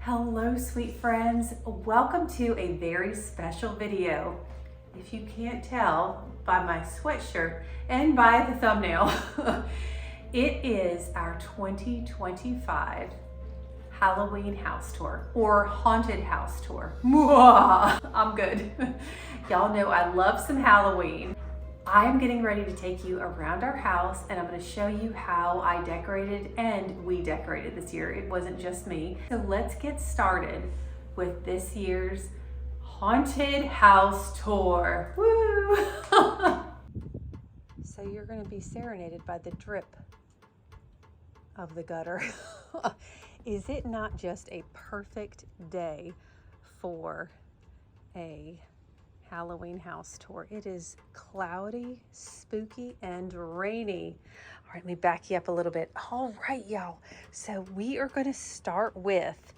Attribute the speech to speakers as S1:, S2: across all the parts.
S1: Hello, sweet friends. Welcome to a very special video. If you can't tell by my sweatshirt and by the thumbnail, it is our 2025 Halloween house tour or haunted house tour. I'm good. Y'all know I love some Halloween. I'm getting ready to take you around our house and I'm going to show you how I decorated and we decorated this year. It wasn't just me. So let's get started with this year's haunted house tour. Woo! So you're going to be serenaded by the drip of the gutter. Is it not just a perfect day for a Halloween house tour? It is cloudy, spooky, and rainy. All right, let me back you up a little bit. All right, y'all. So we are going to start with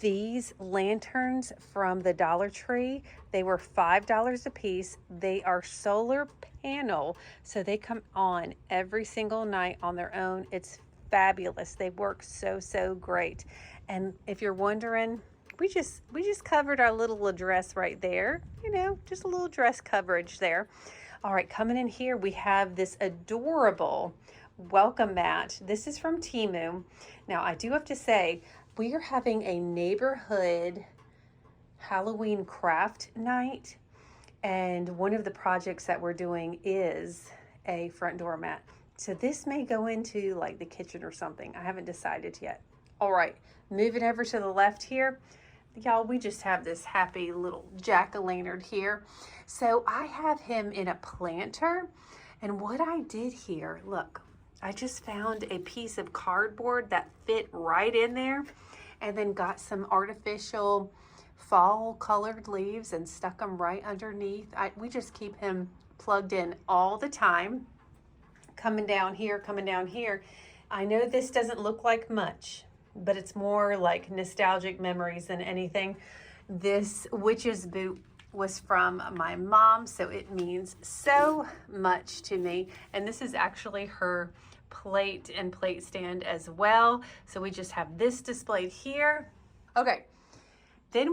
S1: these lanterns from the Dollar Tree. They were $5 a piece. They are solar panel, so they come on every single night on their own. It's fabulous. They work so great. And if you're wondering, we just covered our little address right there, just a little dress coverage there. All right, coming in here, we have this adorable welcome mat. This is from Temu. Now, I do have to say, we are having a neighborhood Halloween craft night, and one of the projects that we're doing is a front door mat. So this may go into like the kitchen or something. I haven't decided yet. All right, moving over to the left here. Y'all, we just have this happy little jack-o'-lantern here. So I have him in a planter. And what I did here, look, I just found a piece of cardboard that fit right in there and then got some artificial fall colored leaves and stuck them right underneath. We just keep him plugged in all the time. Coming down here. I know this doesn't look like much, but it's more like nostalgic memories than anything. This witch's boot was from my mom, so it means so much to me. And this is actually her plate and plate stand as well. So we just have this displayed here. Okay. Then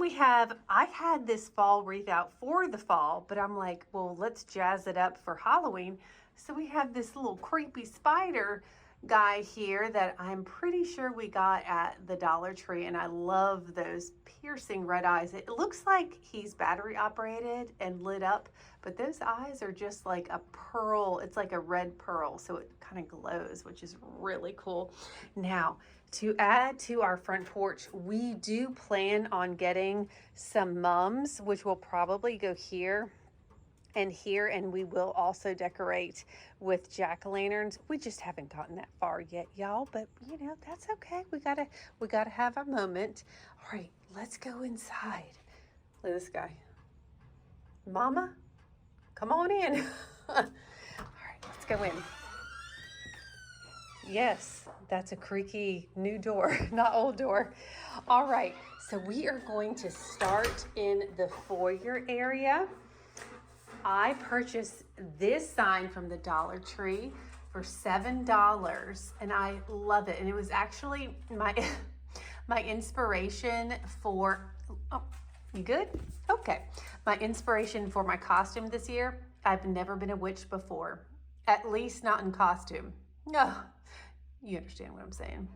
S1: I had this fall wreath out for the fall, but I'm like, well, let's jazz it up for Halloween. So we have this little creepy spider guy here that I'm pretty sure we got at the Dollar Tree, and I love those piercing red eyes. It looks like he's battery operated and lit up, but those eyes are just like a pearl. It's like a red pearl, so it kind of glows, which is really cool. Now, to add to our front porch, we do plan on getting some mums, which will probably go here and here, and we will also decorate with jack-o'-lanterns. We just haven't gotten that far yet, y'all, but that's okay. We gotta have a moment. All right, let's go inside. Look at this guy. Mama, come on in. All right, let's go in. Yes, that's a creaky new door, not old door. All right, so we are going to start in the foyer area. I purchased this sign from the Dollar Tree for $7, and I love it. And it was actually my inspiration for, oh, you good? Okay. My inspiration for my costume this year. I've never been a witch before, at least not in costume. No, you understand what I'm saying.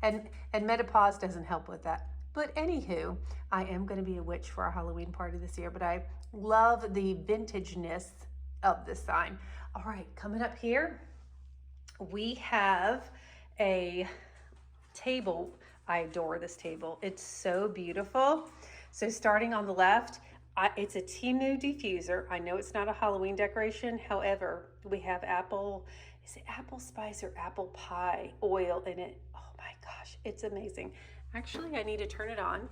S1: And menopause doesn't help with that. But anywho, I am going to be a witch for our Halloween party this year, but I love the vintageness of this sign. All right, coming up here, we have a table. I adore this table. It's so beautiful. So starting on the left, it's a Temu diffuser. I know it's not a Halloween decoration. However, we have is it apple spice or apple pie oil in it? Oh my gosh, it's amazing. Actually, I need to turn it on.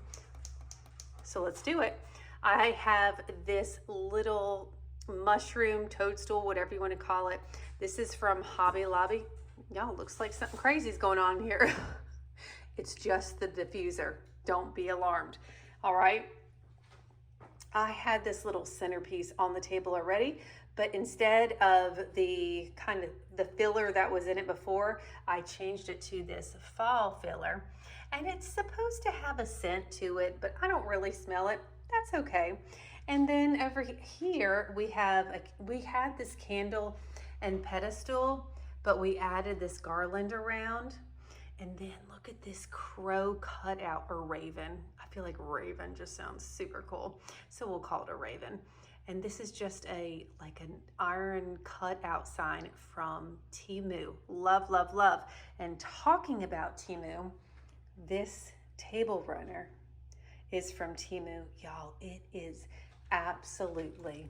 S1: So let's do it. I have this little mushroom toadstool, whatever you want to call it. This is from Hobby Lobby. Y'all, looks like something crazy is going on here. It's just the diffuser. Don't be alarmed. All right. I had this little centerpiece on the table already, but instead of the kind of the filler that was in it before, I changed it to this fall filler. And it's supposed to have a scent to it, but I don't really smell it. That's okay. And then over here we had this candle and pedestal, but we added this garland around. And then look at this crow cutout, or raven. I feel like raven just sounds super cool. So we'll call it a raven. And this is just like an iron cutout sign from Temu. Love, love, love. And talking about Temu, this table runner is from Temu. Y'all, it is absolutely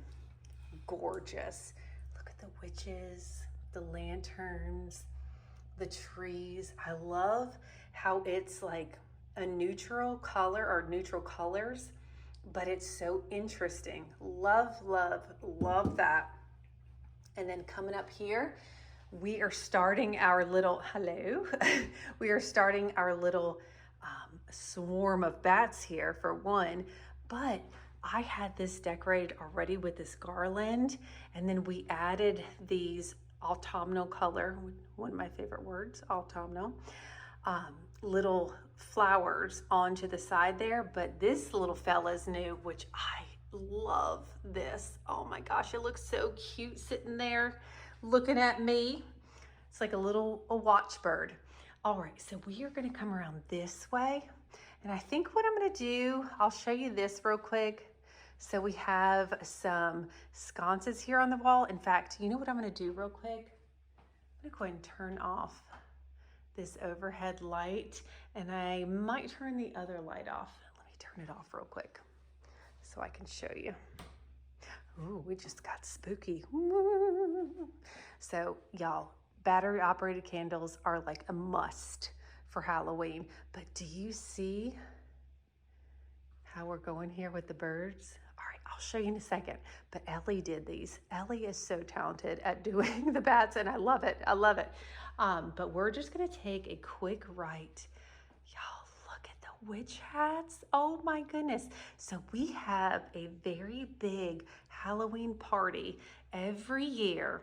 S1: gorgeous. Look at the witches, the lanterns, the trees. I love how it's like a neutral color, or neutral colors, but it's so interesting. Love, love, love that. And then coming up here, we are starting our little, hello, we are starting our little swarm of bats here for one, but I had this decorated already with this garland, and then we added these autumnal color, one of my favorite words, autumnal, little flowers onto the side there. But this little fella's new, which I love this. Oh my gosh, it looks so cute sitting there looking at me. It's like a watch bird. All right, so we are gonna come around this way. And I think what I'm gonna do, I'll show you this real quick. So we have some sconces here on the wall. In fact, you know what I'm gonna do real quick? I'm gonna go ahead and turn off this overhead light, and I might turn the other light off. Let me turn it off real quick so I can show you. Ooh, we just got spooky. So y'all, battery operated candles are like a must for Halloween. But do you see how we're going here with the birds? All right, I'll show you in a second. But Ellie did these. Ellie is so talented at doing the bats, and I love it. I love it. But we're just gonna take a quick right. Y'all, look at the witch hats. Oh my goodness. So we have a very big Halloween party every year.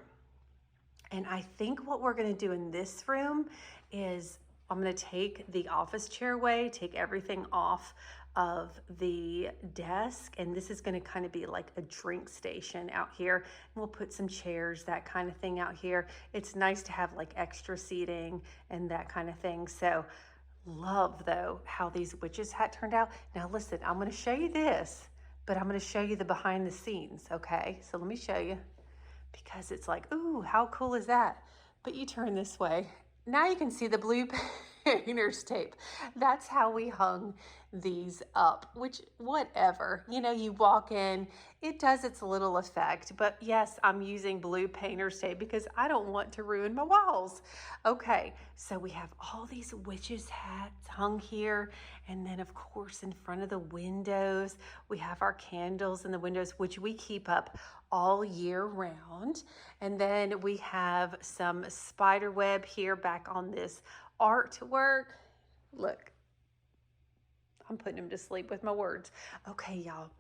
S1: And I think what we're gonna do in this room is I'm gonna take the office chair away, take everything off of the desk, and this is gonna kind of be like a drink station out here. And we'll put some chairs, that kind of thing out here. It's nice to have like extra seating and that kind of thing. So love though how these witches hat turned out. Now listen, I'm gonna show you this, but I'm gonna show you the behind the scenes, okay? So let me show you, because it's like, ooh, how cool is that? But you turn this way. Now you can see the blue painter's tape. That's how we hung these up, which whatever, you know, you walk in, it does its little effect. But yes, I'm using blue painter's tape because I don't want to ruin my walls. Okay, so we have all these witches hats hung here. And then of course in front of the windows, we have our candles in the windows, which we keep up all year round. And then we have some spider web here back on this artwork. Look, I'm putting him to sleep with my words. Okay, y'all,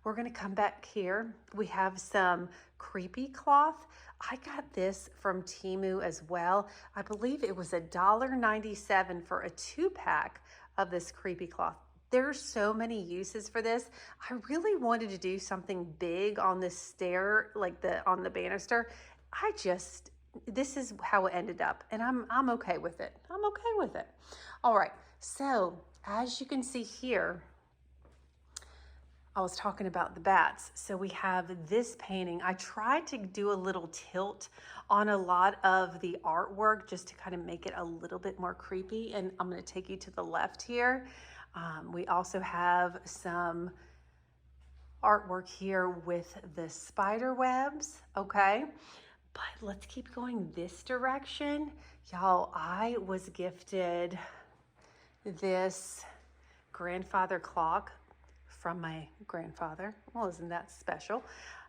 S1: we're gonna come back here. We have some creepy cloth. I got this from Temu as well. I believe it was $1.97 for a 2-pack of this creepy cloth. There's so many uses for this. I really wanted to do something big on the stair, like on the banister. This is how it ended up, and I'm okay with it. I'm okay with it. All right, so as you can see here, I was talking about the bats. So we have this painting. I tried to do a little tilt on a lot of the artwork just to kind of make it a little bit more creepy, and I'm gonna take you to the left here. We also have some artwork here with the spider webs, okay? But let's keep going this direction. Y'all, I was gifted this grandfather clock from my grandfather. Well, isn't that special?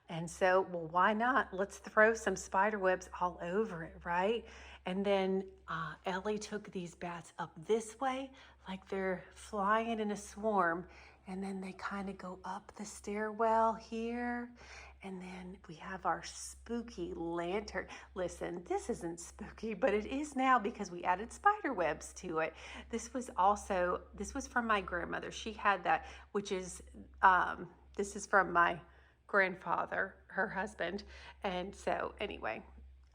S1: And so, well, why not? Let's throw some spider webs all over it, right? And then Ellie took these bats up this way, like they're flying in a swarm. And then they kind of go up the stairwell here. And then we have our spooky lantern. Listen, this isn't spooky, but it is now because we added spider webs to it. This was from my grandmother. She had that, which is, this is from my grandfather, her husband. And so anyway,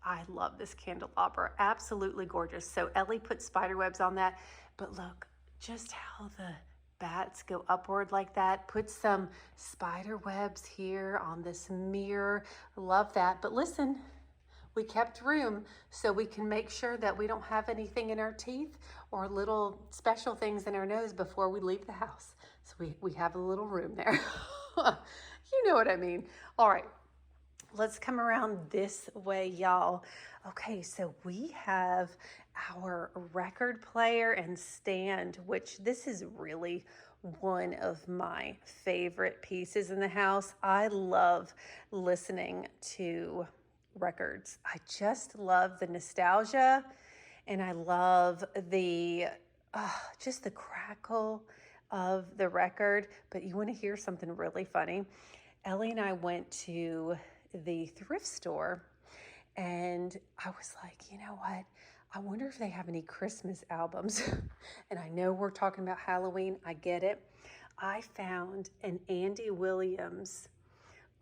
S1: I love this candelabra. Absolutely gorgeous. So Ellie put spider webs on that, but look just how the bats go upward like that. Put some spider webs here on this mirror. Love that. But listen, we kept room so we can make sure that we don't have anything in our teeth or little special things in our nose before we leave the house. So we have a little room there. You know what I mean. All right. Let's come around this way, y'all. Okay, so we have our record player and stand, which this is really one of my favorite pieces in the house. I love listening to records. I just love the nostalgia, and I love the just the crackle of the record. But you want to hear something really funny? Ellie and I went to the thrift store, and I was like, you know what? I wonder if they have any Christmas albums. And I know we're talking about Halloween. I get it. I found an Andy Williams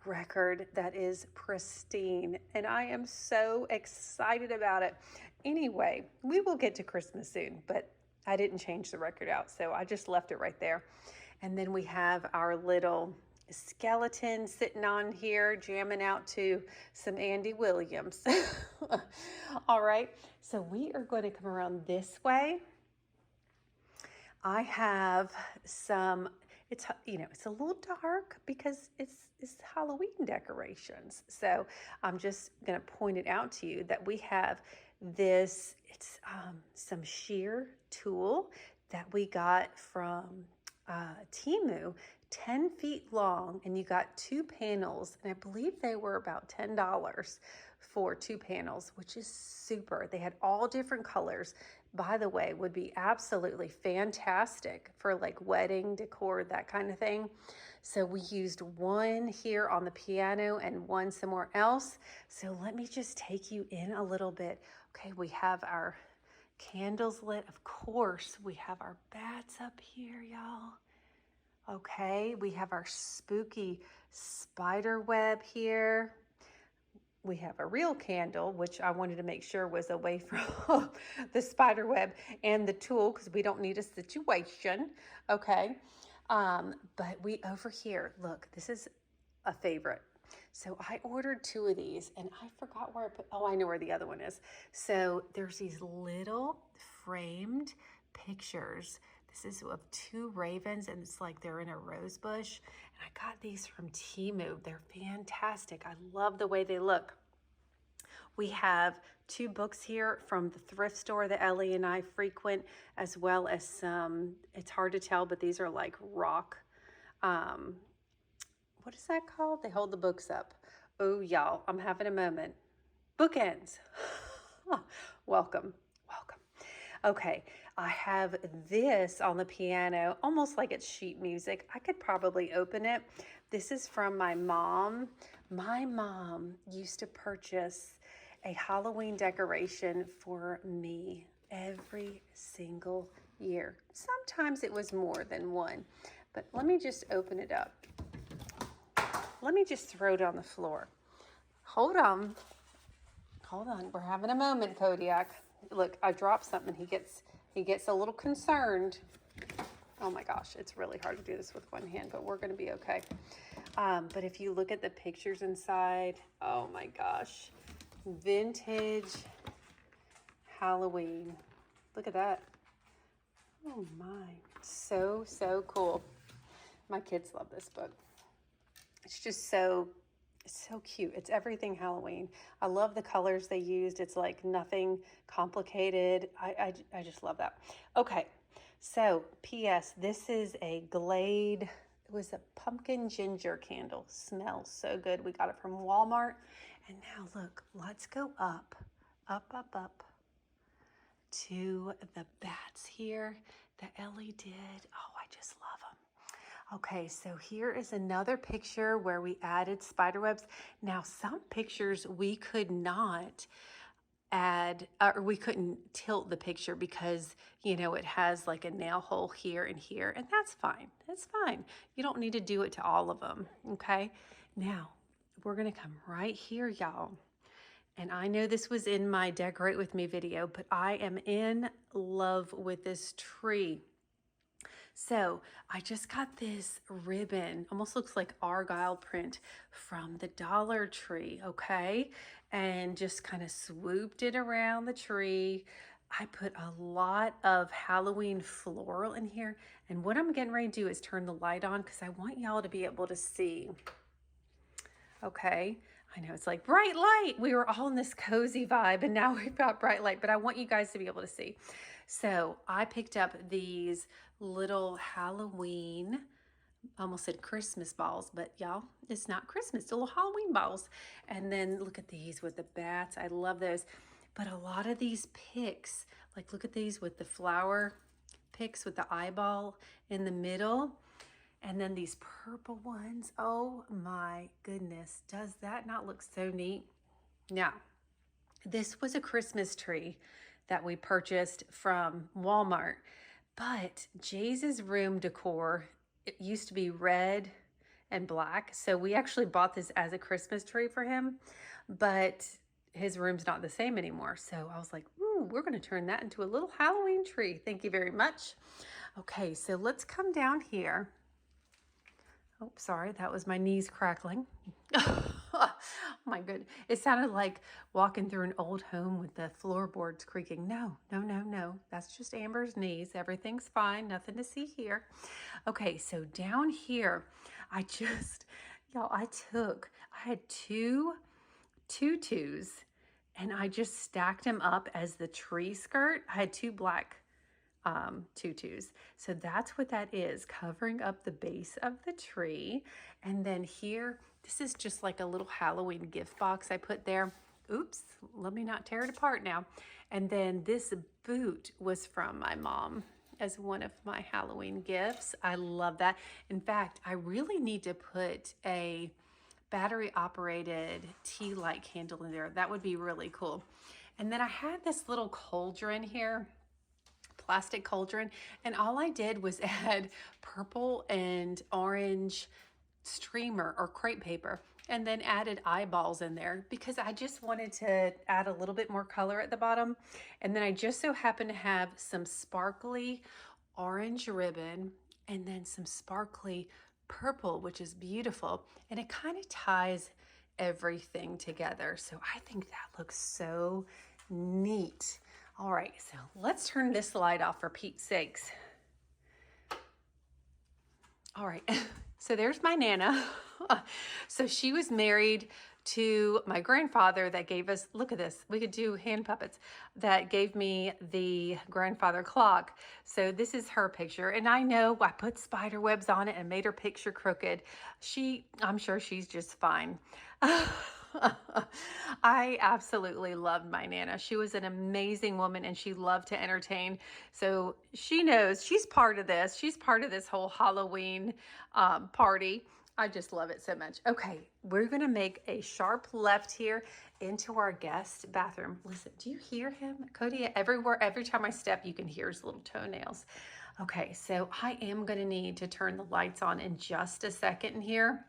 S1: record that is pristine, and I am so excited about it. Anyway, we will get to Christmas soon, but I didn't change the record out, so I just left it right there. And then we have our little skeleton sitting on here jamming out to some Andy Williams. All right, so we are going to come around this way. I have some, it's a little dark because it's Halloween decorations. So I'm just going to point it out to you that we have this, it's some shear tool that we got from Temu, 10 feet long, and you got 2 panels, and I believe they were about $10 for 2 panels, which is super. They had all different colors. By the way, would be absolutely fantastic for like wedding decor, that kind of thing. So we used one here on the piano and one somewhere else. So let me just take you in a little bit. Okay, we have our candles lit. Of course, we have our bats up here, y'all. Okay, we have our spooky spider web here. We have a real candle, which I wanted to make sure was away from the spider web and the tool because we don't need a situation. Okay, but we over here, look, this is a favorite. So I ordered 2 of these, and I forgot where I put, oh, I know where the other one is. So there's these little framed pictures. This is of 2 ravens, and it's like they're in a rose bush. And I got these from Temu. They're fantastic. I love the way they look. We have 2 books here from the thrift store that Ellie and I frequent, as well as some, it's hard to tell, but these are like rock, what is that called? They hold the books up. Oh, y'all, I'm having a moment. Bookends. Welcome. Okay, I have this on the piano, almost like it's sheet music. I could probably open it. This is from my mom. My mom used to purchase a Halloween decoration for me every single year. Sometimes it was more than one, but let me just open it up. Let me just throw it on the floor. Hold on. We're having a moment, Kodiak. Look, I dropped something. He gets a little concerned. Oh my gosh, it's really hard to do this with one hand, but we're going to be okay. But if you look at the pictures inside, oh my gosh, vintage Halloween. Look at that. Oh my, so cool. My kids love this book. It's just so cute. It's everything Halloween. I love the colors they used. It's like nothing complicated. I just love that. Okay, so P.S. This is a Glade. It was a pumpkin ginger candle. Smells so good. We got it from Walmart. And now look, let's go up to the bats here that Ellie did. Oh, I just love them. Okay, so here is another picture where we added spider webs. Now, some pictures we could not add, or we couldn't tilt the picture because, you know, it has like a nail hole here and here, and that's fine. That's fine. You don't need to do it to all of them, okay? Now, we're gonna come right here, y'all. And I know this was in my Decorate With Me video, but I am in love with this tree. So I just got this ribbon, almost looks like argyle print from the Dollar Tree, okay? And just kind of swooped it around the tree. I put a lot of Halloween floral in here. And what I'm getting ready to do is turn the light on because I want y'all to be able to see. Okay, I know it's like bright light. We were all in this cozy vibe and now we've got bright light, but I want you guys to be able to see. So I picked up these little Halloween, almost said Christmas balls, but y'all, it's not Christmas, it's little Halloween balls. And then look at these with the bats. I love those. But a lot of these picks, like look at these with the flower picks with the eyeball in the middle. And then these purple ones, oh my goodness, does that not look so neat? Now, this was a Christmas tree that we purchased from Walmart, but Jay's room decor, it used to be red and black. So we actually bought this as a Christmas tree for him, but his room's not the same anymore. So I was like, ooh, we're gonna turn that into a little Halloween tree. Thank you very much. Okay, so let's come down here. Oh, sorry, that was my knees crackling. Oh my goodness. It sounded like walking through an old home with the floorboards creaking. No, no, no, no. That's just Amber's knees. Everything's fine. Nothing to see here. Okay, so down here, y'all, I had two tutus and I just stacked them up as the tree skirt. I had two black tutus. So that's what that is, covering up the base of the tree. And then here, this is just like a little Halloween gift box I put there. Oops, let me not tear it apart now. And then this boot was from my mom as one of my Halloween gifts. I love that. In fact, I really need to put a battery operated tea light candle in there. That would be really cool. And then I had this little cauldron here, plastic cauldron, and all I did was add purple and orange streamer or crepe paper and then added eyeballs in there because I just wanted to add a little bit more color at the bottom. And then I just so happened to have some sparkly orange ribbon and then some sparkly purple, which is beautiful, and it kind of ties everything together. So I think that looks so neat. All right, so let's turn this light off for Pete's sakes. All right, so there's my Nana. So she was married to my grandfather that gave us, look at this, we could do hand puppets, that gave me the grandfather clock. So this is her picture. And I know I put spider webs on it and made her picture crooked. I'm sure she's just fine. I absolutely loved my Nana. She was an amazing woman and she loved to entertain. So she knows she's part of this. She's part of this whole Halloween party. I just love it so much. Okay, we're gonna make a sharp left here into our guest bathroom. Listen, do you hear him? Cody, every time I step, you can hear his little toenails. Okay, so I am gonna need to turn the lights on in just a second in here.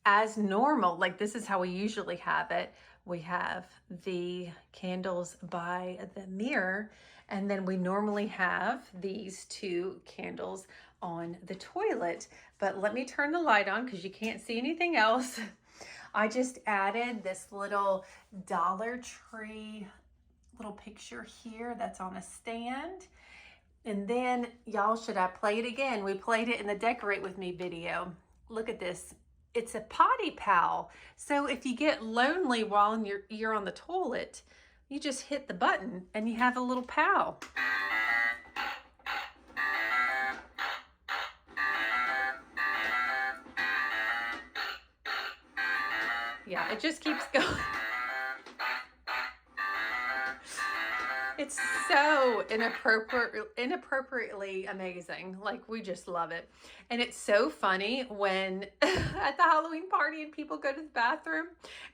S1: As normal, like this is how we usually have it. We have the candles by the mirror, and then we normally have these two candles on the toilet. But let me turn the light on because you can't see anything else. I just added this little Dollar Tree little picture here that's on a stand. And then y'all, should I play it again? We played it in the Decorate With Me video. Look at this. It's a potty pal. So if you get lonely while you're on the toilet, you just hit the button and you have a little pal. Yeah, it just keeps going. It's so inappropriately amazing. Like, we just love it. And it's so funny when at the Halloween party and people go to the bathroom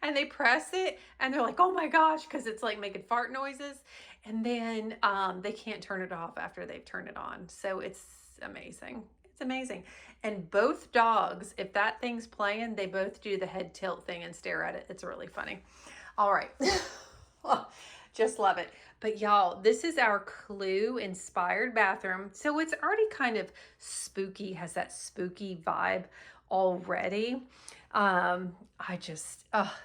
S1: and they press it and they're like, oh my gosh, because it's like making fart noises. And then they can't turn it off after they've turned it on. So it's amazing. It's amazing. And both dogs, if that thing's playing, they both do the head tilt thing and stare at it. It's really funny. All right. Just love it. But y'all, this is our Clue inspired bathroom. So it's already kind of spooky, has that spooky vibe already.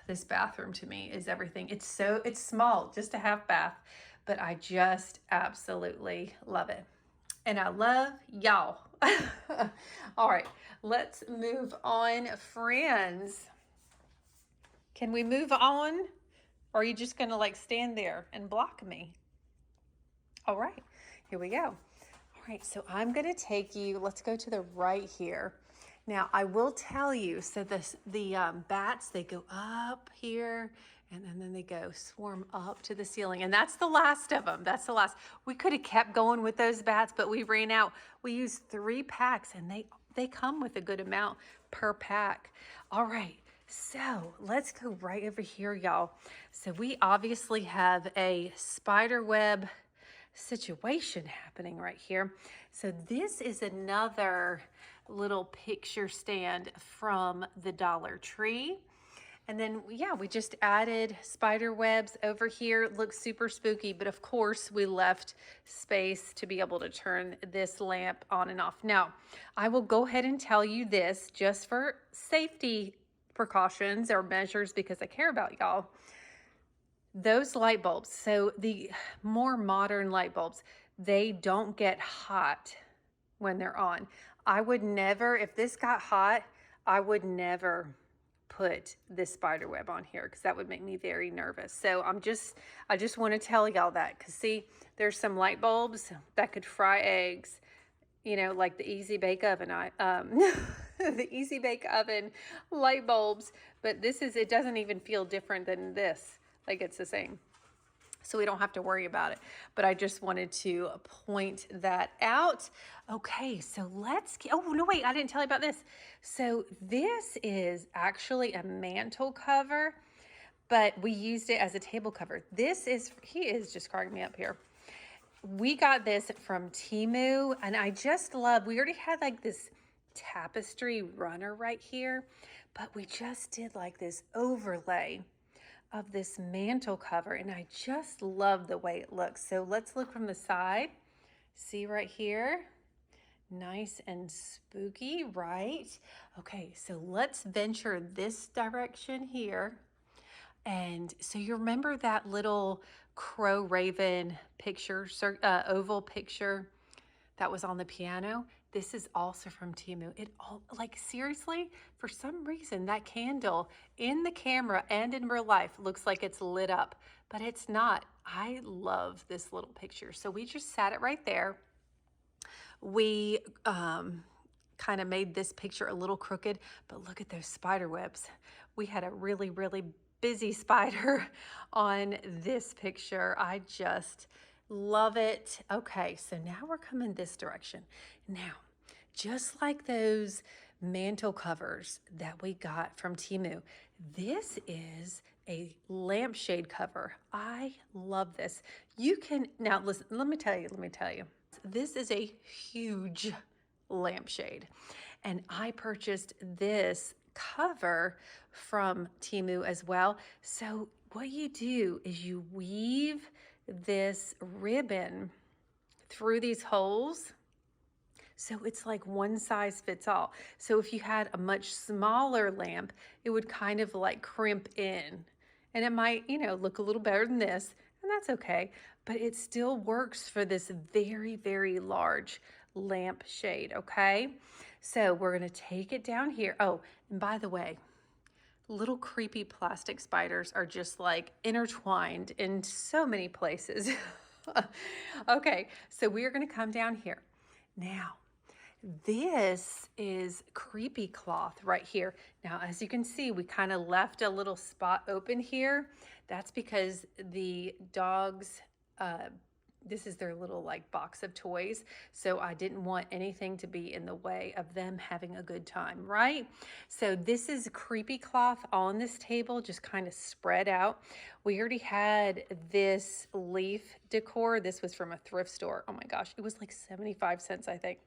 S1: This bathroom to me is everything. It's small, just a half bath, but I just absolutely love it. And I love y'all. All right, let's move on, friends. Can we move on? Or are you just going to like stand there and block me? All right, here we go. All right, so I'm going to take you, let's go to the right here. Now, I will tell you, so the bats, they go up here and then they go swarm up to the ceiling. And that's the last of them. That's the last. We could have kept going with those bats, but we ran out. We used 3 packs and they come with a good amount per pack. All right. So let's go right over here, y'all. So we obviously have a spider web situation happening right here. So this is another little picture stand from the Dollar Tree. And then, yeah, we just added spider webs over here. It looks super spooky, but of course we left space to be able to turn this lamp on and off. Now, I will go ahead and tell you this just for safety precautions or measures because I care about y'all. Those light bulbs, so the more modern light bulbs, they don't get hot when they're on. I would never, if this got hot, I would never put this spider web on here because that would make me very nervous. So I just want to tell y'all that because see, there's some light bulbs that could fry eggs, you know, like the Easy Bake Oven, the Easy Bake Oven light bulbs, but it doesn't even feel different than this. Like it's the same. So we don't have to worry about it. But I just wanted to point that out. Okay, so oh no, wait, I didn't tell you about this. So this is actually a mantle cover, but we used it as a table cover. He is just cracking me up here. We got this from Temu, and I just love, we already had like this tapestry runner right here, but we just did like this overlay of this mantle cover, and I just love the way it looks. So let's look from the side. See right here, nice and spooky, right? Okay, so let's venture this direction here. And so you remember that little crow raven picture, oval picture that was on the piano? This is also from Temu. Like seriously, for some reason, that candle in the camera and in real life looks like it's lit up, but it's not. I love this little picture. So we just sat it right there. We kind of made this picture a little crooked, but look at those spider webs. We had a really, really busy spider on this picture. I just love it. Okay, so now we're coming this direction. Now, just like those mantle covers that we got from Temu, this is a lampshade cover. I love this. Now listen, let me tell you. This is a huge lampshade, and I purchased this cover from Temu as well. So what you do is you weave this ribbon through these holes. So it's like one size fits all. So if you had a much smaller lamp, it would kind of like crimp in, and it might, look a little better than this, and that's okay. But it still works for this very, very large lamp shade, okay? So we're gonna take it down here. Oh, and by the way, little creepy plastic spiders are just like intertwined in so many places. Okay, so we are gonna come down here. Now, this is creepy cloth right here. Now, as you can see, we kind of left a little spot open here. That's because the dog's this is their little like box of toys. So I didn't want anything to be in the way of them having a good time, right? So this is creepy cloth on this table, just kind of spread out. We already had this leaf decor. This was from a thrift store. Oh my gosh, it was like 75 cents, I think.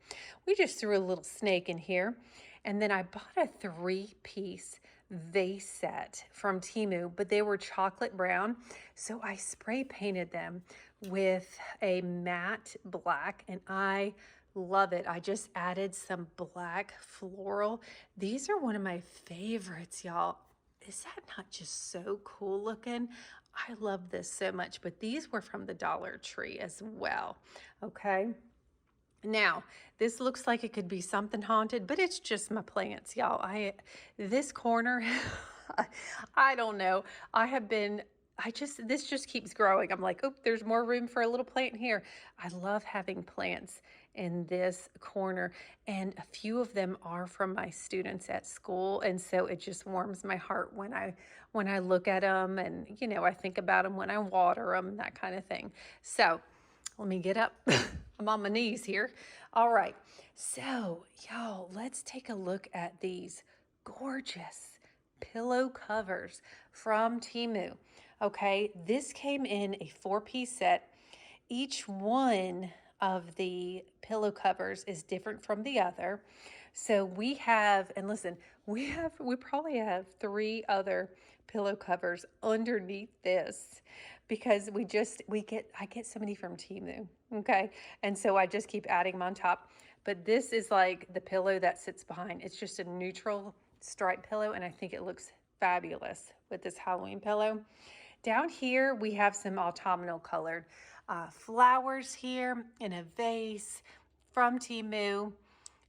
S1: We just threw a little snake in here. And then I bought a 3-piece vase set from Temu, but they were chocolate brown. So I spray painted them with a matte black, and I love it. I just added some black floral. These are one of my favorites, y'all. Is that not just so cool looking? I love this so much, but these were from the Dollar Tree as well, okay? Now, this looks like it could be something haunted, but it's just my plants, y'all. This corner, I don't know. This just keeps growing. I'm like, oh, there's more room for a little plant here. I love having plants in this corner, and a few of them are from my students at school, and so it just warms my heart when I look at them, and you know, I think about them when I water them, that kind of thing. So let me get up. I'm on my knees here. All right. So, y'all, let's take a look at these gorgeous pillow covers from Temu. Okay, this came in a 4-piece set. Each one of the pillow covers is different from the other. So we have, and listen, we probably have 3 other pillow covers underneath this, because I get so many from Temu, okay? And so I just keep adding them on top. But this is like the pillow that sits behind. It's just a neutral striped pillow, and I think it looks fabulous with this Halloween pillow. Down here, we have some autumnal colored flowers here in a vase from Temu.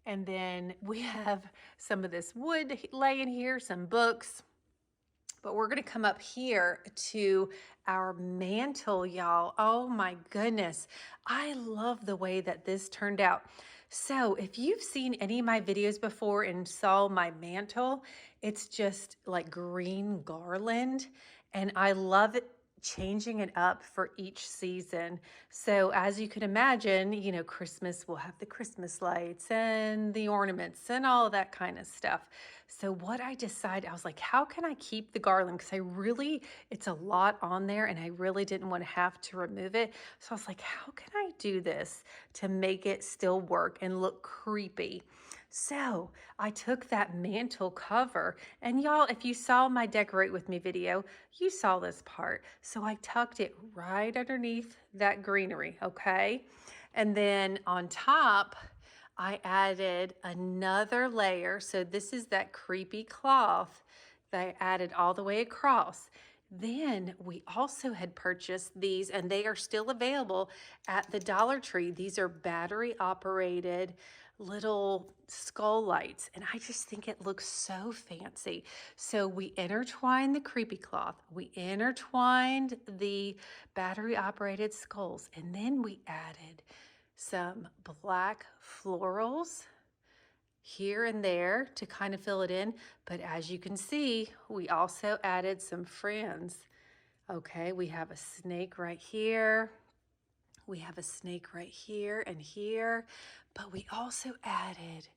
S1: And then we have some of this wood laying here, some books. But we're going to come up here to our mantle, y'all. Oh my goodness. I love the way that this turned out. So if you've seen any of my videos before and saw my mantle, it's just like green garland. And I love it, changing it up for each season. So as you can imagine, you know, Christmas will have the Christmas lights and the ornaments and all that kind of stuff. So what I decided, I was like, how can I keep the garland? Because it's a lot on there, and I really didn't want to have to remove it. So I was like, how can I do this to make it still work and look creepy? So I took that mantle cover, and y'all, if you saw my Decorate With Me video, you saw this part. So I tucked it right underneath that greenery, okay? And then on top, I added another layer. So this is that creepy cloth that I added all the way across. Then we also had purchased these, and they are still available at the Dollar Tree. These are battery operated little skull lights, and I just think it looks so fancy. So we intertwined the creepy cloth, we intertwined the battery operated skulls, and then we added some black florals here and there to kind of fill it in. But as you can see, we also added some friends. Okay, we have a snake right here. We have a snake right here and here, but we also added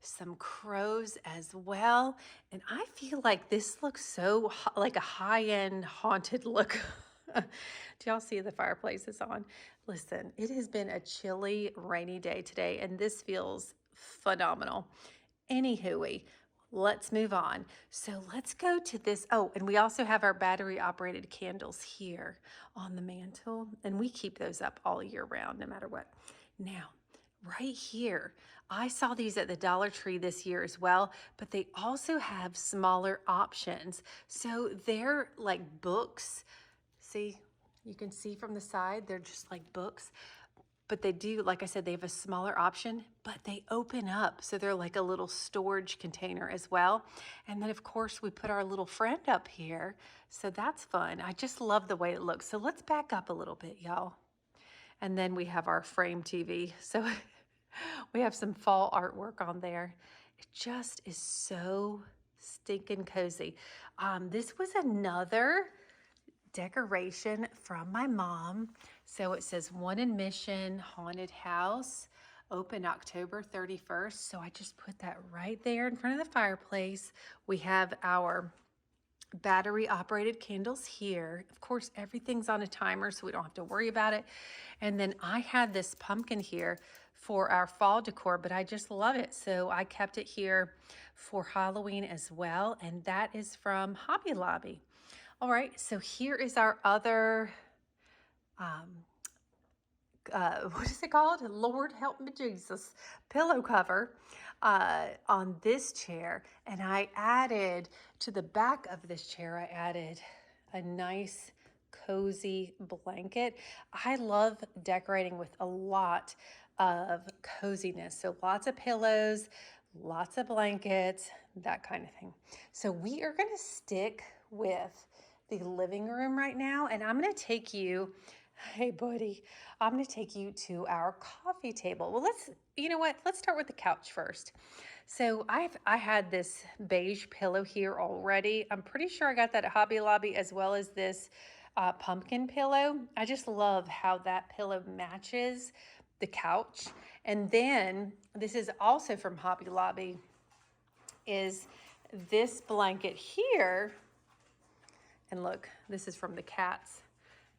S1: some crows as well. And I feel like this looks so like a high-end haunted look. Do y'all see the fireplace is on? Listen, it has been a chilly, rainy day today, and this feels phenomenal. Anywho, let's move on. So let's go to this. Oh, and we also have our battery operated candles here on the mantle, and we keep those up all year round, no matter what. Now, right here, I saw these at the Dollar Tree this year as well, but they also have smaller options. So they're like books. See, you can see from the side, they're just like books. But they do, like I said, they have a smaller option, but they open up. So they're like a little storage container as well. And then of course we put our little friend up here. So that's fun. I just love the way it looks. So let's back up a little bit, y'all. And then we have our frame TV. So we have some fall artwork on there. It just is so stinking cozy. This was another decoration from my mom. So it says one admission haunted house, open October 31st. So I just put that right there in front of the fireplace. We have our battery operated candles here. Of course, everything's on a timer, so we don't have to worry about it. And then I had this pumpkin here for our fall decor, but I just love it. So I kept it here for Halloween as well. And that is from Hobby Lobby. All right, so here is our other, what is it called? Lord help me Jesus, pillow cover on this chair. And I added to the back of this chair, I added a nice cozy blanket. I love decorating with a lot of coziness. So lots of pillows, lots of blankets, that kind of thing. So we are going to stick with the living room right now, and I'm going to take you, hey buddy, I'm going to take you to our coffee table. Well, you know what? Let's start with the couch first. So I had this beige pillow here already. I'm pretty sure I got that at Hobby Lobby, as well as this pumpkin pillow. I just love how that pillow matches the couch. And then this is also from Hobby Lobby, is this blanket here. And look, this is from the cats.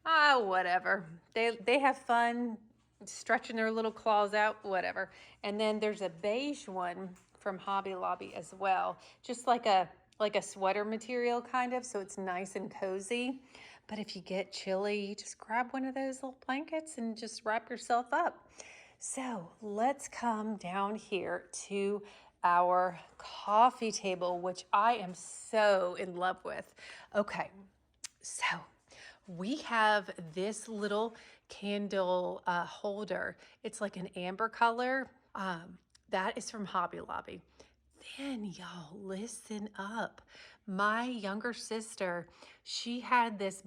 S1: Whatever. They have fun stretching their little claws out, whatever. And then there's a beige one from Hobby Lobby as well. Just like a sweater material kind of, so it's nice and cozy. But if you get chilly, you just grab one of those little blankets and just wrap yourself up. So let's come down here to our coffee table, which I am so in love with. Okay, so we have this little candle holder. It's like an amber color. That is from Hobby Lobby. Then y'all, listen up. My younger sister, she had this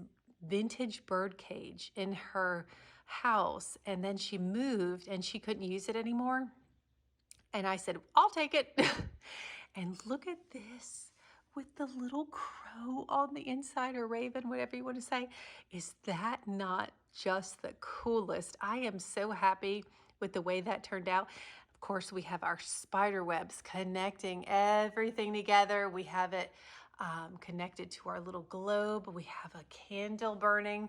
S1: vintage bird cage in her house, and then she moved and she couldn't use it anymore. And I said, I'll take it. And look at this with the little crow on the inside, or raven, whatever you want to say. Is that not just the coolest? I am so happy with the way that turned out. Of course, we have our spider webs connecting everything together. We have it connected to our little globe. We have a candle burning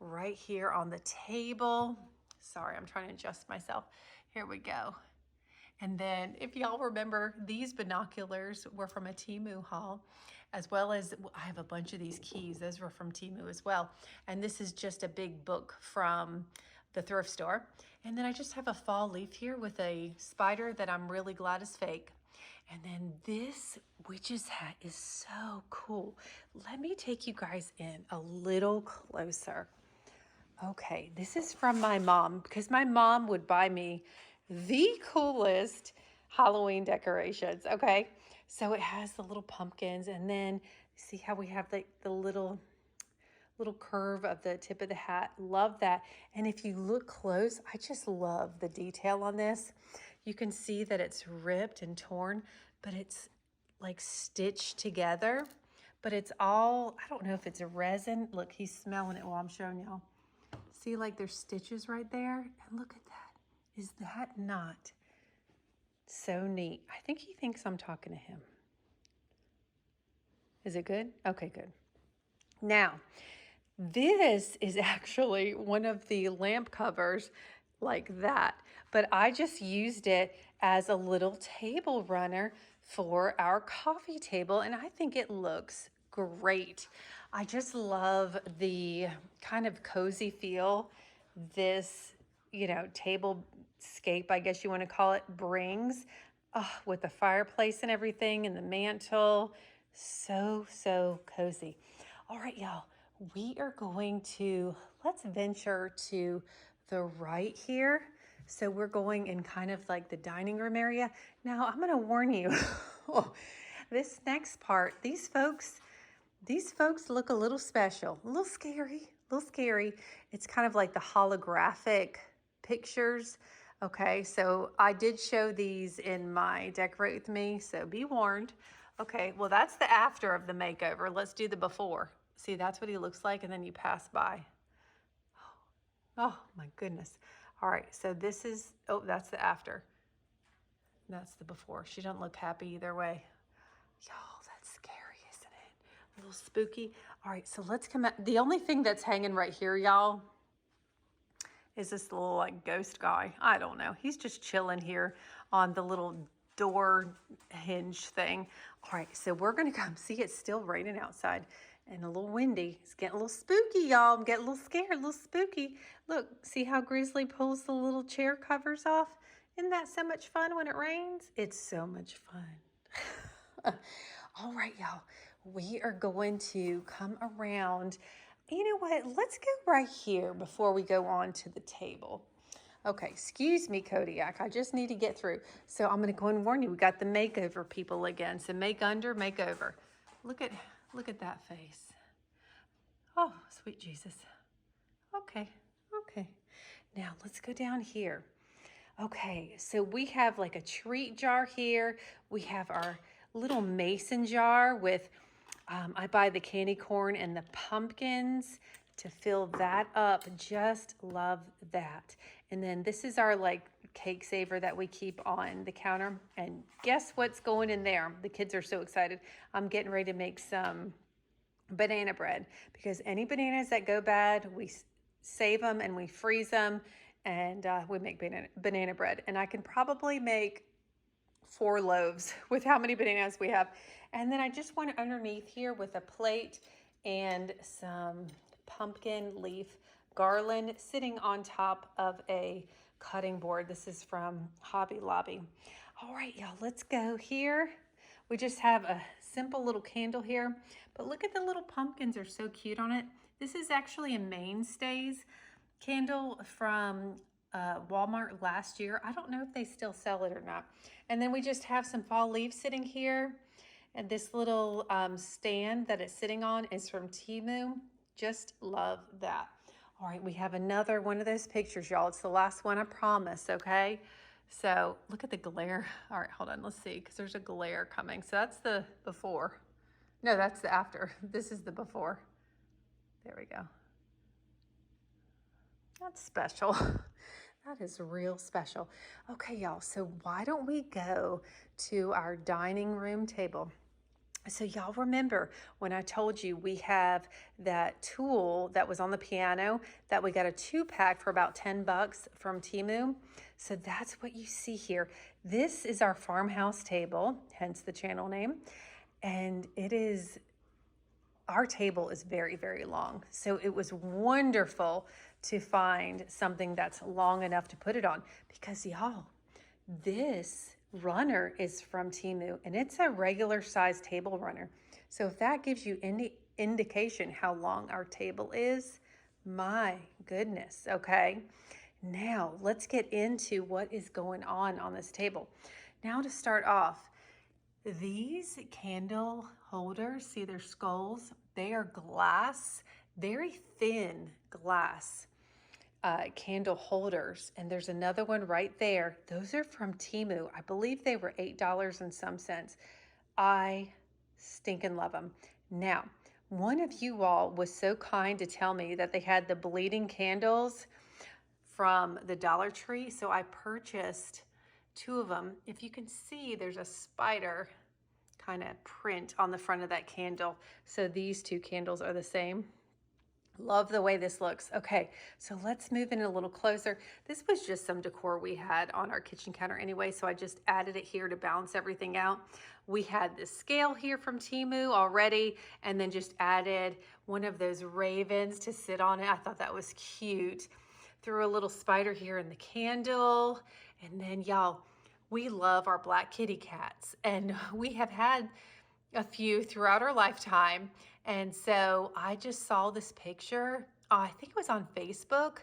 S1: right here on the table. Sorry, I'm trying to adjust myself. Here we go. And then if y'all remember, these binoculars were from a Temu haul, as well as I have a bunch of these keys. Those were from Temu as well. And this is just a big book from the thrift store. And then I just have a fall leaf here with a spider that I'm really glad is fake. And then this witch's hat is so cool. Let me take you guys in a little closer. Okay, this is from my mom, because my mom would buy me the coolest Halloween decorations. Okay, so it has the little pumpkins, and then see how we have the little curve of the tip of the hat. Love that. And if you look close, I just love the detail on this. You can see that it's ripped and torn, but it's like stitched together. But it's all, I don't know if it's a resin. Look, he's smelling it while I'm showing y'all. See, like there's stitches right there, and look at that. Is that not so neat? I think he thinks I'm talking to him. Is it good? Okay, good. Now, this is actually one of the lamp covers like that, but I just used it as a little table runner for our coffee table, and I think it looks great. I just love the kind of cozy feel this, table scape, I guess you want to call it, brings with the fireplace and everything and the mantle. So cozy. All right, y'all, we are going to, let's venture to the right here. So we're going in kind of like the dining room area. Now, I'm going to warn you, this next part, these folks look a little special, a little scary. It's kind of like the holographic pictures. Okay, so I did show these in my Decorate With Me, so be warned. Okay, well, that's the after of the makeover. Let's do the before. See, that's what he looks like, and then you pass by. Oh my goodness. All right, so this is, oh, that's the after. That's the before. She doesn't look happy either way. Y'all, that's scary, isn't it? A little spooky. All right, so let's come out. The only thing that's hanging right here, y'all, is this little like ghost guy. I don't know. He's just chilling here on the little door hinge thing. All right, so we're gonna come see. It's still raining outside and a little windy. It's getting a little spooky, y'all. I'm getting a little scared, a little spooky. Look, see how Grizzly pulls the little chair covers off? Isn't that so much fun when it rains? It's so much fun. All right, y'all. We are going to come around. You know what? Let's go right here before we go on to the table. Okay, excuse me, Kodiak. I just need to get through. So I'm going to go and warn you. We got the makeover people again. So make under, make over. Look at that face. Oh, sweet Jesus. Okay. Now let's go down here. Okay, so we have like a treat jar here. We have our little mason jar with, I buy the candy corn and the pumpkins to fill that up. Just love that. And then this is our like cake saver that we keep on the counter. And guess what's going in there? The kids are so excited. I'm getting ready to make some banana bread because any bananas that go bad, we save them and we freeze them and we make banana bread. And I can probably make 4 loaves with how many bananas we have. And then I just want underneath here with a plate and some pumpkin leaf garland sitting on top of a cutting board. This is from Hobby Lobby. All right, y'all, let's go here. We just have a simple little candle here, but look at the little pumpkins, are so cute on it. This is actually a Mainstays candle from Walmart last year. I don't know if they still sell it or not. And then we just have some fall leaves sitting here. And this little stand that it's sitting on is from Temu. Just love that. All right, we have another one of those pictures, y'all. It's the last one, I promise, okay? So look at the glare. All right, hold on, let's see, because there's a glare coming. So that's the before. No, that's the after. This is the before. There we go. That's special. That is real special. Okay, y'all, so why don't we go to our dining room table? So y'all remember when I told you we have that tool that was on the piano that we got a 2-pack for about $10 from Temu? So that's what you see here. This is our farmhouse table, hence the channel name. And our table is very, very long. So it was wonderful to find something that's long enough to put it on because y'all, this runner is from Temu and it's a regular size table runner. So if that gives you any indication how long our table is, my goodness, okay? Now let's get into what is going on this table. Now to start off, these candle holders, see their skulls? They are glass, very thin glass candle holders. And there's another one right there. Those are from Temu. I believe they were $8 and some cents. I stinking love them. Now, one of you all was so kind to tell me that they had the bleeding candles from the Dollar Tree. So I purchased 2 of them. If you can see, there's a spider kind of print on the front of that candle. So these 2 candles are the same. Love the way this looks. Okay, so let's move in a little closer. This was just some decor we had on our kitchen counter anyway, so I just added it here to balance everything out. We had the scale here from Temu already, and then just added one of those ravens to sit on it. I thought that was cute. Threw a little spider here in the candle, and then y'all, we love our black kitty cats, and we have had a few throughout our lifetime. And so I just saw this picture, I think it was on Facebook,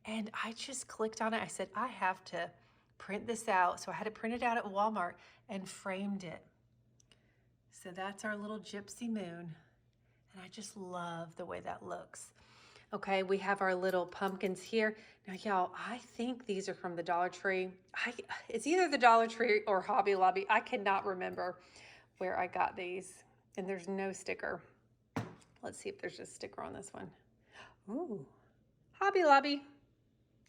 S1: and I just clicked on it. I said, I have to print this out. So I had to print it out at Walmart and framed it. So that's our little gypsy moon. And I just love the way that looks. Okay, we have our little pumpkins here. Now, y'all, I think these are from the Dollar Tree. It's either the Dollar Tree or Hobby Lobby. I cannot remember where I got these, and there's no sticker. Let's see if there's a sticker on this one. Ooh, Hobby Lobby.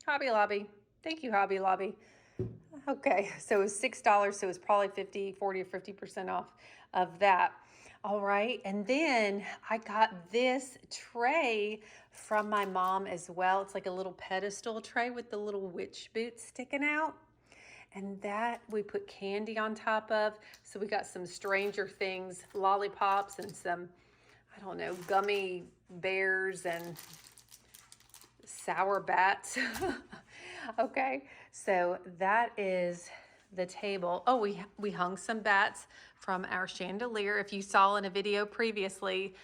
S1: Hobby Lobby. Thank you, Hobby Lobby. Okay, so it was $6, so it was probably 40 or 50% off of that. All right, and then I got this tray from my mom as well. It's like a little pedestal tray with the little witch boots sticking out. And that we put candy on top of. So we got some Stranger Things lollipops and some, I don't know, gummy bears and sour bats. Okay, so that is the table. Oh, we hung some bats from our chandelier. If you saw in a video previously,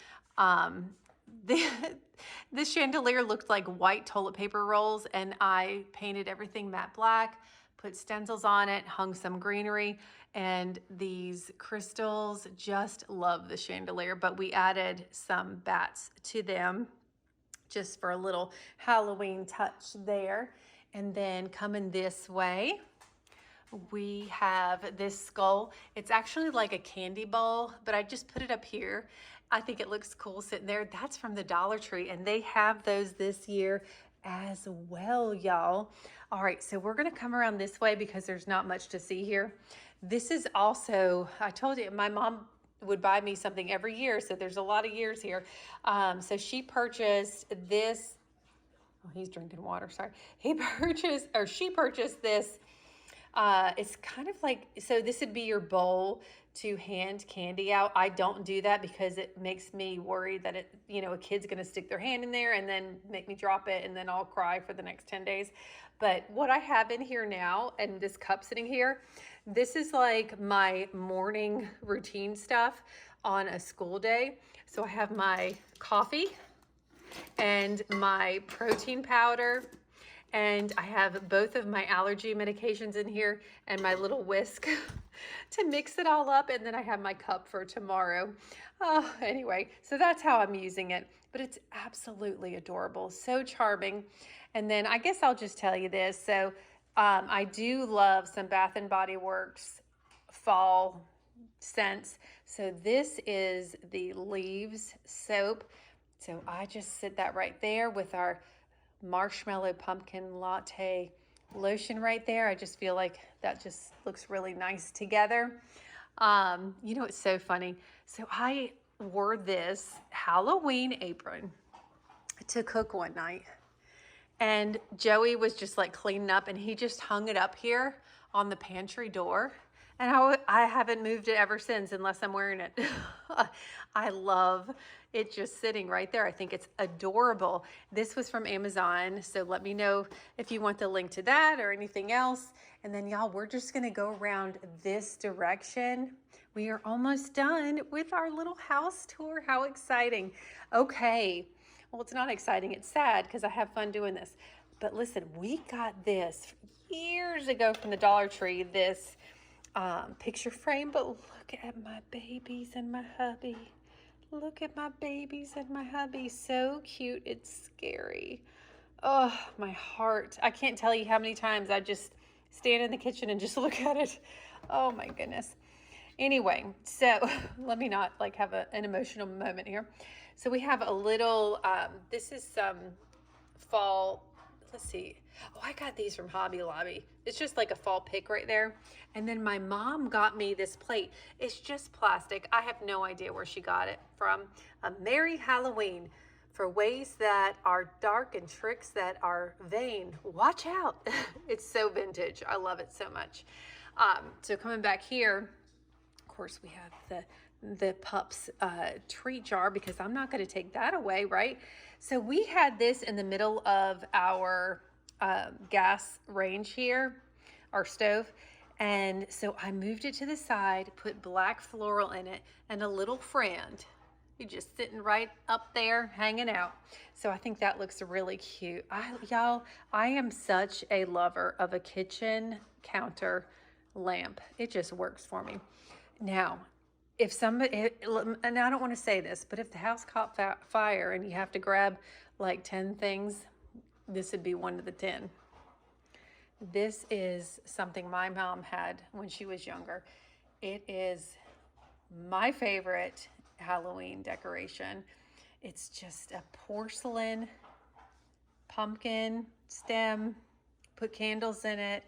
S1: this chandelier looked like white toilet paper rolls, and I painted everything matte black, put stencils on it, hung some greenery, and these crystals. Just love the chandelier, but we added some bats to them just for a little Halloween touch there. And then coming this way, we have this skull. It's actually like a candy bowl, but I just put it up here. I think it looks cool sitting there. That's from the Dollar Tree, and they have those this year as well, y'all. All right, so we're gonna come around this way because there's not much to see here. This is also, I told you, my mom would buy me something every year, so there's a lot of years here. So she purchased this. Oh, he's drinking water, sorry. She purchased this. It's kind of like, so this would be your bowl to hand candy out. I don't do that because it makes me worry that a kid's gonna stick their hand in there and then make me drop it, and then I'll cry for the next 10 days. But what I have in here now, and this cup sitting here, this is like my morning routine stuff on a school day. So I have my coffee and my protein powder, and I have both of my allergy medications in here and my little whisk to mix it all up, and then I have my cup for tomorrow. Anyway, so that's how I'm using it, but it's absolutely adorable, so charming. And then I guess I'll just tell you this. So I do love some Bath and Body Works fall scents. So this is the Leaves soap. So I just sit that right there with our marshmallow pumpkin latte lotion right there. I just feel like that just looks really nice together. It's so funny. So I wore this Halloween apron to cook one night, and Joey was just like cleaning up, and he just hung it up here on the pantry door. And I haven't moved it ever since, unless I'm wearing it. I love it just sitting right there. I think it's adorable. This was from Amazon, so let me know if you want the link to that or anything else. And then y'all, we're just gonna go around this direction. We are almost done with our little house tour. How exciting. Okay, well, it's not exciting, it's sad because I have fun doing this. But listen, we got this years ago from the Dollar Tree, this picture frame, but look at my babies and my hubby. Look at my babies and my hubby. So cute, it's scary. Oh, my heart. I can't tell you how many times I just stand in the kitchen and just look at it. Oh my goodness. Anyway, so let me not like have an emotional moment here. So we have a little, this is some fall, let's see. Oh, I got these from Hobby Lobby. It's just like a fall pick right there. And then my mom got me this plate. It's just plastic. I have no idea where she got it from. A Merry Halloween. For ways that are dark and tricks that are vain, watch out. It's so vintage. I love it so much. So coming back here, of course, we have the pups treat jar, because I'm not going to take that away, right? So we had this in the middle of our gas range here, our stove. And so I moved it to the side, put black floral in it, and a little friend. You're just sitting right up there hanging out. So I think that looks really cute. Y'all, I am such a lover of a kitchen counter lamp. It just works for me. Now, if somebody, and I don't want to say this, but if the house caught fire and you have to grab like 10 things, this would be one of the 10. This is something my mom had when she was younger. It is my favorite Halloween decoration. It's just a porcelain pumpkin stem, put candles in it.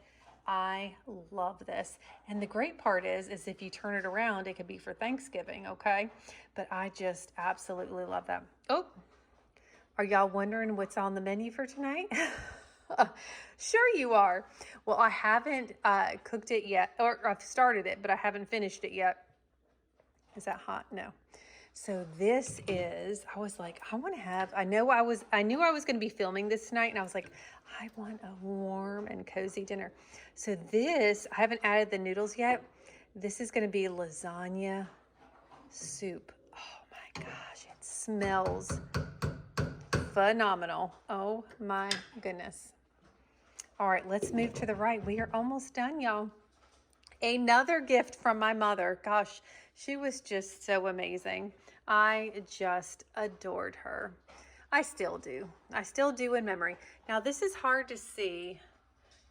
S1: I love this. And the great part is if you turn it around, it could be for Thanksgiving, okay? But I just absolutely love that. Oh, are y'all wondering what's on the menu for tonight? Sure you are. Well, I haven't cooked it yet, or I've started it, but I haven't finished it yet. Is that hot? No. So this is, I was like, I want to have, I knew I was going to be filming this tonight, and I was like, I want a warm and cozy dinner. So this, I haven't added the noodles yet. This is going to be lasagna soup. Oh my gosh, it smells phenomenal. Oh my goodness. All right, let's move to the right. We are almost done, y'all. Another gift from my mother. Gosh, she was just so amazing. I just adored her. I still do. I still do in memory. Now, this is hard to see.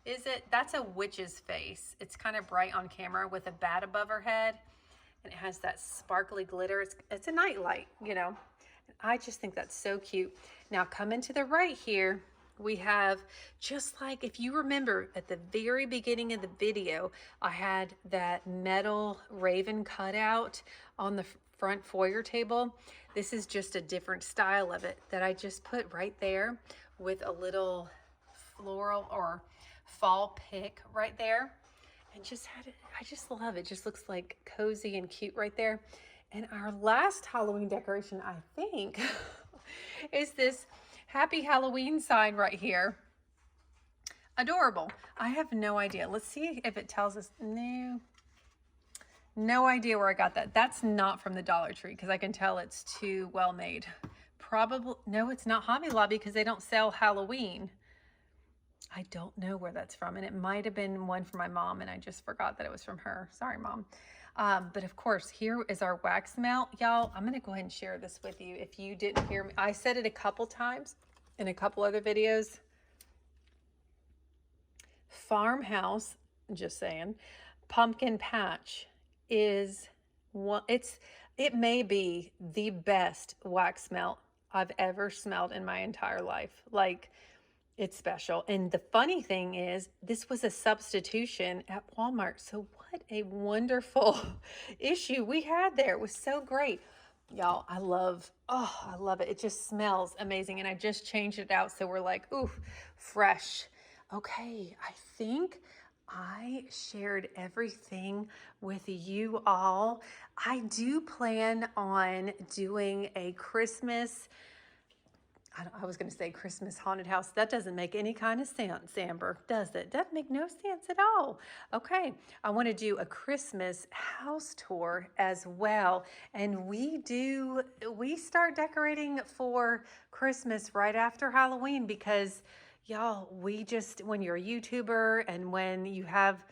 S1: Is it? That's a witch's face. It's kind of bright on camera with a bat above her head, and it has that sparkly glitter. It's a nightlight, you know. I just think that's so cute. Now, coming to the right here, we have, just like if you remember at the very beginning of the video, I had that metal raven cutout on the front foyer table. This is just a different style of it that I just put right there with a little floral or fall pick right there, and just had it. I just love it. Just looks like cozy and cute right there. And our last Halloween decoration, I think, is this Happy Halloween sign right here. Adorable. I have no idea. Let's see if it tells us. No idea where I got that. That's not from the Dollar Tree because I can tell it's too well made. Probably, no, it's not Hobby Lobby because they don't sell Halloween. I don't know where that's from, and it might have been one for my mom, and I just forgot that it was from her. Sorry, Mom. But of course, here is our wax melt. Y'all, I'm going to go ahead and share this with you. If you didn't hear me, I said it a couple times in a couple other videos. Farmhouse, just saying, pumpkin patch is one, it may be the best wax melt I've ever smelled in my entire life. Like, it's special. And the funny thing is, this was a substitution at Walmart. So what a wonderful issue we had there. It was so great. Y'all, I love it. It just smells amazing. And I just changed it out. So we're like, ooh, fresh. Okay, I think I shared everything with you all. I do plan on doing a Christmas, I was going to say Christmas haunted house. That doesn't make any kind of sense, Amber, does it? Doesn't make no sense at all. Okay, I want to do a Christmas house tour as well. And we start decorating for Christmas right after Halloween because, y'all, when you're a YouTuber and when you have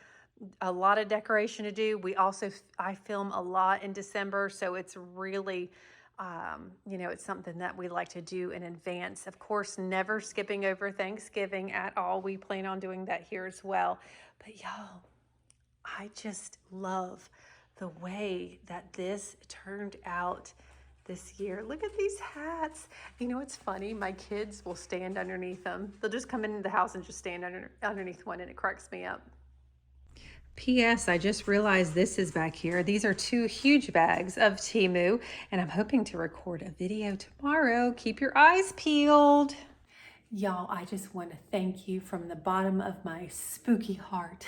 S1: a lot of decoration to do, I film a lot in December. So it's really, it's something that we like to do in advance. Of course, never skipping over Thanksgiving at all. We plan on doing that here as well. But y'all, I just love the way that this turned out this year. Look at these hats. You know, it's funny. My kids will stand underneath them. They'll just come into the house and just stand underneath one, and it cracks me up. P.S. I just realized this is back here. These are 2 huge bags of Temu, and I'm hoping to record a video tomorrow. Keep your eyes peeled. Y'all, I just want to thank you from the bottom of my spooky heart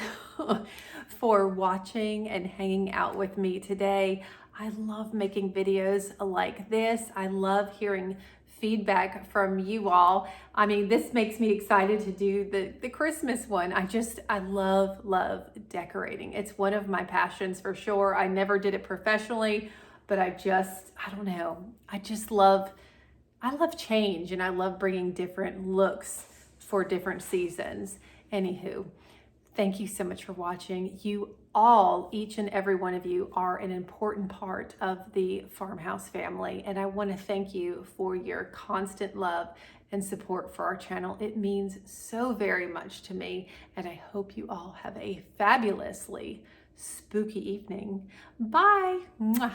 S1: for watching and hanging out with me today. I love making videos like this. I love hearing feedback from you all. I mean, this makes me excited to do the Christmas one. I love decorating. It's one of my passions for sure. I never did it professionally, but I don't know. I love change, and I love bringing different looks for different seasons. Anywho, thank you so much for watching. You all, each and every one of you, are an important part of the Farmhouse family, and I want to thank you for your constant love and support for our channel. It means so very much to me, and I hope you all have a fabulously spooky evening. Bye. Mwah.